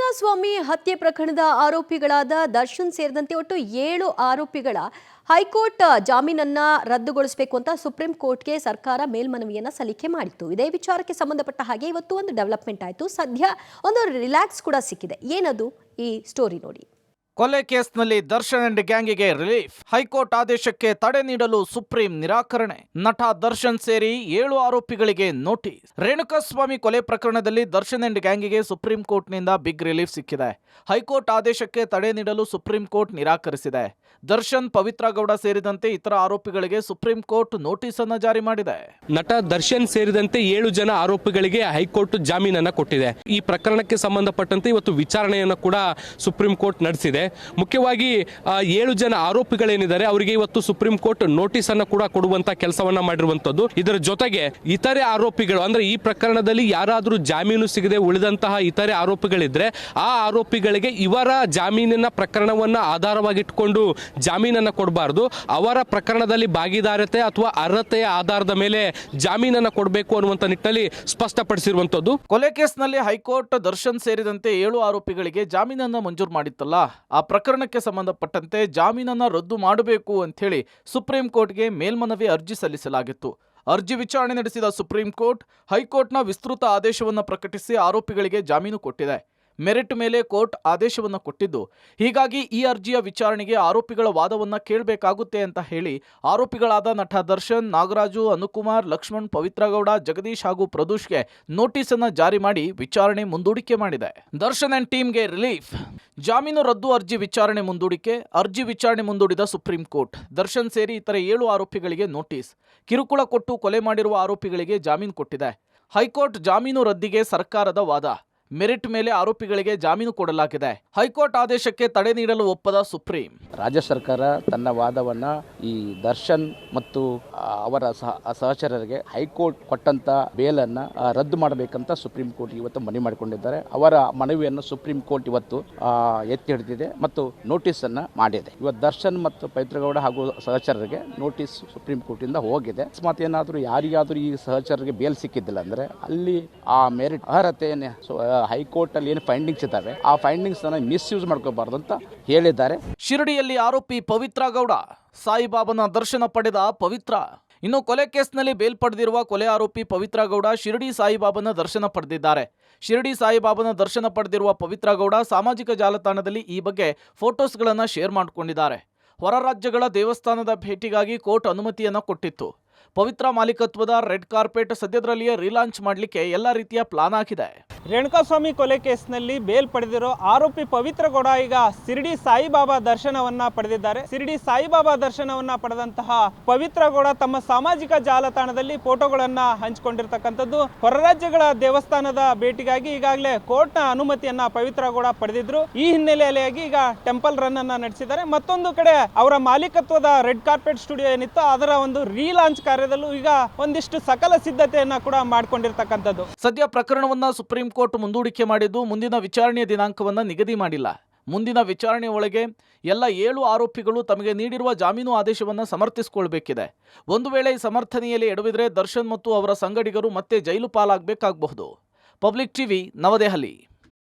ರೇಣುಕಾಸ್ವಾಮಿ ಹತ್ಯೆ ಪ್ರಕರಣದ ಆರೋಪಿಗಳಾದ ದರ್ಶನ್ ಸೇರಿದಂತೆ ಒಟ್ಟು 7 ಆರೋಪಿಗಳ ಹೈಕೋರ್ಟ್ ಜಾಮೀನನ್ನ ರದ್ದುಗೊಳಿಸಬೇಕು ಅಂತ ಸುಪ್ರೀಂ ಕೋರ್ಟ್ಗೆ ಸರ್ಕಾರ ಮೇಲ್ಮನವಿಯನ್ನ ಸಲ್ಲಿಕೆ ಮಾಡಿತ್ತು. ಇದೇ ವಿಚಾರಕ್ಕೆ ಸಂಬಂಧಪಟ್ಟ ಹಾಗೆ ಇವತ್ತು ಒಂದು ಡೆವಲಪ್ಮೆಂಟ್ ಆಯಿತು. ಸದ್ಯ ಒಂದು ರಿಲ್ಯಾಕ್ಸ್ ಕೂಡ ಸಿಕ್ಕಿದೆ. ಏನದು ಈ ಸ್ಟೋರಿ ನೋಡಿ. ಕೊಲೆ ಕೇಸ್ನಲ್ಲಿ ದರ್ಶನ್ ಅಂಡ್ ಗ್ಯಾಂಗಿಗೆ ರಿಲೀಫ್. ಹೈಕೋರ್ಟ್ ಆದೇಶಕ್ಕೆ ತಡೆ ನೀಡಲು ಸುಪ್ರೀಂ ನಿರಾಕರಣೆ. ನಟ ದರ್ಶನ್ ಸೇರಿ 7 ಆರೋಪಿಗಳಿಗೆ ನೋಟಿಸ್. ರೇಣುಕಾಸ್ವಾಮಿ ಕೊಲೆ ಪ್ರಕರಣದಲ್ಲಿ ದರ್ಶನ್ ಅಂಡ್ ಗ್ಯಾಂಗಿಗೆ ಸುಪ್ರೀಂ ಕೋರ್ಟ್ನಿಂದ ಬಿಗ್ ರಿಲೀಫ್ ಸಿಕ್ಕಿದೆ. ಹೈಕೋರ್ಟ್ ಆದೇಶಕ್ಕೆ ತಡೆ ನೀಡಲು ಸುಪ್ರೀಂ ಕೋರ್ಟ್ ನಿರಾಕರಿಸಿದೆ. ದರ್ಶನ್, ಪವಿತ್ರ ಗೌಡ ಸೇರಿದಂತೆ ಇತರ ಆರೋಪಿಗಳಿಗೆ ಸುಪ್ರೀಂ ಕೋರ್ಟ್ ನೋಟಿಸ್ ಅನ್ನು ಜಾರಿ ಮಾಡಿದೆ. ನಟ ದರ್ಶನ್ ಸೇರಿದಂತೆ 7 ಜನ ಆರೋಪಿಗಳಿಗೆ ಹೈಕೋರ್ಟ್ ಜಾಮೀನನ್ನ ಕೊಟ್ಟಿದೆ. ಈ ಪ್ರಕರಣಕ್ಕೆ ಸಂಬಂಧಪಟ್ಟಂತೆ ಇವತ್ತು ವಿಚಾರಣೆಯನ್ನು ಕೂಡ ಸುಪ್ರೀಂ ಕೋರ್ಟ್ ನಡೆಸಿದೆ. ಮುಖ್ಯವಾಗಿ 7 ಜನ ಆರೋಪಿಗಳೇನಿದ್ದಾರೆ ಅವರಿಗೆ ಇವತ್ತು ಸುಪ್ರೀಂ ಕೋರ್ಟ್ ನೋಟಿಸ್ ಅನ್ನು ಕೂಡ ಕೊಡುವಂತ ಕೆಲಸವನ್ನ ಮಾಡಿರುವಂತದ್ದು. ಇದರ ಜೊತೆಗೆ ಇತರೆ ಆರೋಪಿಗಳು ಅಂದ್ರೆ ಈ ಪ್ರಕರಣದಲ್ಲಿ ಯಾರಾದರೂ ಜಾಮೀನು ಸಿಗದೆ ಉಳಿದಂತಹ ಇತರೆ ಆರೋಪಿಗಳಿದ್ರೆ ಆ ಆರೋಪಿಗಳಿಗೆ ಇವರ ಜಾಮೀನಿನ ಪ್ರಕರಣವನ್ನ ಆಧಾರವಾಗಿಟ್ಟುಕೊಂಡು ಜಾಮೀನನ್ನ ಕೊಡಬಾರದು. ಅವರ ಪ್ರಕರಣದಲ್ಲಿ ಭಾಗಿದಾರತೆ ಅಥವಾ ಅರ್ಹತೆಯ ಆಧಾರದ ಮೇಲೆ ಜಾಮೀನನ್ನ ಕೊಡಬೇಕು ಅನ್ನುವಂತ ನಿಟ್ಟಿನಲ್ಲಿ ಸ್ಪಷ್ಟಪಡಿಸಿರುವಂತದ್ದು. ಕೊಲೆ ಕೇಸ್ನಲ್ಲಿ ಹೈಕೋರ್ಟ್ ದರ್ಶನ್ ಸೇರಿದಂತೆ 7 ಆರೋಪಿಗಳಿಗೆ ಜಾಮೀನನ್ನ ಮಂಜೂರು ಮಾಡಿತ್ತಲ್ಲ, ಆ ಪ್ರಕರಣಕ್ಕೆ ಸಂಬಂಧಪಟ್ಟಂತೆ ಜಾಮೀನನ್ನ ರದ್ದು ಮಾಡಬೇಕು ಅಂತ ಹೇಳಿ ಸುಪ್ರೀಂ ಕೋರ್ಟ್ಗೆ ಮೇಲ್ಮನವಿ ಅರ್ಜಿ ಸಲ್ಲಿಸಲಾಗಿತ್ತು. ಅರ್ಜಿ ವಿಚಾರಣೆ ನಡೆಸಿದ ಸುಪ್ರೀಂ ಕೋರ್ಟ್ ಹೈಕೋರ್ಟ್ನ ವಿಸ್ತೃತ ಆದೇಶವನ್ನು ಪ್ರಕಟಿಸಿ ಆರೋಪಿಗಳಿಗೆ ಜಾಮೀನು ಕೊಟ್ಟಿದೆ. ಮೆರಿಟ್ ಮೇಲೆ ಕೋರ್ಟ್ ಆದೇಶವನ್ನು ಕೊಟ್ಟಿದ್ದು, ಹೀಗಾಗಿ ಈ ಅರ್ಜಿಯ ವಿಚಾರಣೆಗೆ ಆರೋಪಿಗಳ ವಾದವನ್ನ ಕೇಳಬೇಕಾಗುತ್ತೆ ಅಂತ ಹೇಳಿ ಆರೋಪಿಗಳಾದ ನಟ ದರ್ಶನ್, ನಾಗರಾಜು, ಅನುಕುಮಾರ್, ಲಕ್ಷ್ಮಣ್, ಪವಿತ್ರ ಗೌಡ, ಜಗದೀಶ್ ಹಾಗೂ ಪ್ರದೂಷ್ಗೆ ನೋಟಿಸ್ ಅನ್ನ ಜಾರಿ ಮಾಡಿ ವಿಚಾರಣೆ ಮುಂದೂಡಿಕೆ ಮಾಡಿದೆ. ದರ್ಶನ್ ಅಂಡ್ ಟೀಮ್ಗೆ ರಿಲೀಫ್. ಜಾಮೀನು ರದ್ದು ಅರ್ಜಿ ವಿಚಾರಣೆ ಮುಂದೂಡಿಕೆ. ಅರ್ಜಿ ವಿಚಾರಣೆ ಮುಂದೂಡಿದ ಸುಪ್ರೀಂ ಕೋರ್ಟ್ ದರ್ಶನ್ ಸೇರಿ ಇತರ 7 ಆರೋಪಿಗಳಿಗೆ ನೋಟಿಸ್. ಕಿರುಕುಳ ಕೊಟ್ಟು ಕೊಲೆ ಮಾಡಿರುವ ಆರೋಪಿಗಳಿಗೆ ಜಾಮೀನು ಕೊಟ್ಟಿದೆ. ಹೈಕೋರ್ಟ್ ಜಾಮೀನು ರದ್ದಿಗೆ ಸರ್ಕಾರದ ವಾದ. ಮೆರಿಟ್ ಮೇಲೆ ಆರೋಪಿಗಳಿಗೆ ಜಾಮೀನು ಕೊಡಲಾಗಿದೆ. ಹೈಕೋರ್ಟ್ ಆದೇಶಕ್ಕೆ ತಡೆ ನೀಡಲು ಒಪ್ಪದ ಸುಪ್ರೀಂ. ರಾಜ್ಯ ಸರ್ಕಾರ ತನ್ನ ವಾದವನ್ನ ಈ ದರ್ಶನ್ ಮತ್ತು ಅವರ ಸಹಚರರಿಗೆ ಹೈಕೋರ್ಟ್ ಕೊಟ್ಟಂತ ಬೇಲನ್ನ ರದ್ದು ಮಾಡಬೇಕಂತ ಸುಪ್ರೀಂ ಕೋರ್ಟ್ ಇವತ್ತು ಮನವಿ ಮಾಡಿಕೊಂಡಿದ್ದಾರೆ. ಅವರ ಮನವಿಯನ್ನು ಸುಪ್ರೀಂ ಕೋರ್ಟ್ ಇವತ್ತು ಎತ್ತಿ ಹಿಡಿದಿದೆ ಮತ್ತು ನೋಟಿಸ್ ಅನ್ನ ಮಾಡಿದೆ. ಇವತ್ತು ದರ್ಶನ್ ಮತ್ತು ಪವಿತ್ರಗೌಡ ಹಾಗೂ ಸಹಚರರಿಗೆ ನೋಟಿಸ್ ಸುಪ್ರೀಂ ಕೋರ್ಟ್ ಇಂದ ಹೋಗಿದೆ. ಅಕಸ್ಮಾತ್ ಏನಾದರೂ ಯಾರಿಗಾದ್ರೂ ಈ ಸಹಚರರಿಗೆ ಬೇಲ್ ಸಿಕ್ಕಿದ್ದಿಲ್ಲ ಅಂದ್ರೆ ಅಲ್ಲಿ ಆ ಮೆರಿಟ್ ಅರ್ಹತೆಯನ್ನು ಹೈಕೋರ್ಟ್ ಅಲ್ಲಿ ಏನು ಫೈಂಡಿಂಗ್ಸ್ ಇದ್ದಾವೆ ಆ ಫೈಂಡಿಂಗ್ಸ್ ಅನ್ನ ಮಿಸ್ಯೂಸ್ ಮಾಡ್ಕೋಬಾರ್ದು ಅಂತ ಹೇಳಿದ್ದಾರೆ. ಶಿರಡಿಯಲ್ಲಿ ಆರೋಪಿ ಪವಿತ್ರ ಗೌಡ, ಸಾಯಿಬಾಬನ ದರ್ಶನ ಪಡೆದ ಪವಿತ್ರ. ಇನ್ನು ಕೊಲೆ ಕೇಸ್ನಲ್ಲಿ ಬೇಲ್ ಪಡೆದಿರುವ ಕೊಲೆ ಆರೋಪಿ ಪವಿತ್ರ ಗೌಡ ಶಿರಡಿ ಸಾಯಿಬಾಬನ ದರ್ಶನ ಪಡೆದಿದ್ದಾರೆ. ಶಿರಡಿ ಸಾಯಿಬಾಬನ ದರ್ಶನ ಪಡೆದಿರುವ ಪವಿತ್ರ ಗೌಡ ಸಾಮಾಜಿಕ ಜಾಲತಾಣದಲ್ಲಿ ಈ ಬಗ್ಗೆ ಫೋಟೋಸ್ಗಳನ್ನು ಶೇರ್ ಮಾಡಿಕೊಂಡಿದ್ದಾರೆ. ಹೊರ ರಾಜ್ಯಗಳ ದೇವಸ್ಥಾನದ ಭೇಟಿಗಾಗಿ ಕೋರ್ಟ್ ಅನುಮತಿಯನ್ನು ಕೊಟ್ಟಿತ್ತು. ಪವಿತ್ರ ಮಾಲೀಕತ್ವದ ರೆಡ್ ಕಾರ್ಪೆಟ್ ಸದ್ಯದಲ್ಲಿಯೇ ರೀಲಾಂಚ್ ಮಾಡಲಿಕ್ಕೆ ಎಲ್ಲ ರೀತಿಯ ಪ್ಲಾನ್ ಆಗಿದೆ. ರೇಣುಕಾಸ್ವಾಮಿ ಕೊಲೆ ಕೇಸ್ನಲ್ಲಿ ಬೇಲ್ ಪಡೆದಿರೋ ಆರೋಪಿ ಪವಿತ್ರ ಗೌಡ ಈಗ ಶಿರಡಿ ಸಾಯಿಬಾಬಾ ದರ್ಶನವನ್ನ ಪಡೆದಿದ್ದಾರೆ. ಶಿರಡಿ ಸಾಯಿಬಾಬಾ ದರ್ಶನವನ್ನ ಪಡೆದಂತಹ ಪವಿತ್ರ ಗೌಡ ತಮ್ಮ ಸಾಮಾಜಿಕ ಜಾಲತಾಣದಲ್ಲಿ ಫೋಟೋಗಳನ್ನ ಹಂಚಿಕೊಂಡಿರ್ತಕ್ಕಂಥದ್ದು. ಹೊರ ರಾಜ್ಯಗಳ ದೇವಸ್ಥಾನದ ಭೇಟಿಗಾಗಿ ಈಗಾಗಲೇ ಕೋರ್ಟ್ನ ಅನುಮತಿಯನ್ನ ಪವಿತ್ರ ಗೌಡ ಪಡೆದಿದ್ರು. ಈ ಹಿನ್ನೆಲೆಯಲ್ಲಿ ಈಗ ಟೆಂಪಲ್ ರನ್ ಅನ್ನ ನಡೆಸಿದ್ದಾರೆ. ಮತ್ತೊಂದು ಕಡೆ ಅವರ ಮಾಲೀಕತ್ವದ ರೆಡ್ ಕಾರ್ಪೆಟ್ ಸ್ಟುಡಿಯೋ ಏನಿತ್ತು ಅದರ ಒಂದು ರೀಲಾಂಚ್ ಕಾರ್ಯದಲ್ಲೂ ಈಗ ಒಂದಿಷ್ಟು ಸಕಲ ಸಿದ್ಧತೆಯನ್ನ ಕೂಡ ಮಾಡಿಕೊಂಡಿರ್ತಕ್ಕಂಥದ್ದು. ಸದ್ಯ ಪ್ರಕರಣವನ್ನ ಸುಪ್ರೀಂ ಕೋರ್ಟ್ ಮುಂದೂಡಿಕೆ ಮಾಡಿದ್ದು ಮುಂದಿನ ವಿಚಾರಣೆಯ ದಿನಾಂಕವನ್ನ ನಿಗದಿ ಮಾಡಿಲ್ಲ. ಮುಂದಿನ ವಿಚಾರಣೆ ಒಳಗೆ ಎಲ್ಲ 7 ಆರೋಪಿಗಳು ತಮಗೆ ನೀಡಿರುವ ಜಾಮೀನು ಆದೇಶವನ್ನು ಸಮರ್ಥಿಸಿಕೊಳ್ಬೇಕಿದೆ. ಒಂದು ವೇಳೆ ಈ ಸಮರ್ಥನೆಯಲ್ಲಿ ಎಡವಿದ್ರೆ ದರ್ಶನ್ ಮತ್ತು ಅವರ ಸಂಗಡಿಗರು ಮತ್ತೆ ಜೈಲು ಪಾಲಾಗಬೇಕಾಗಬಹುದು. ಪಬ್ಲಿಕ್ ಟಿವಿ, ನವದೆಹಲಿ.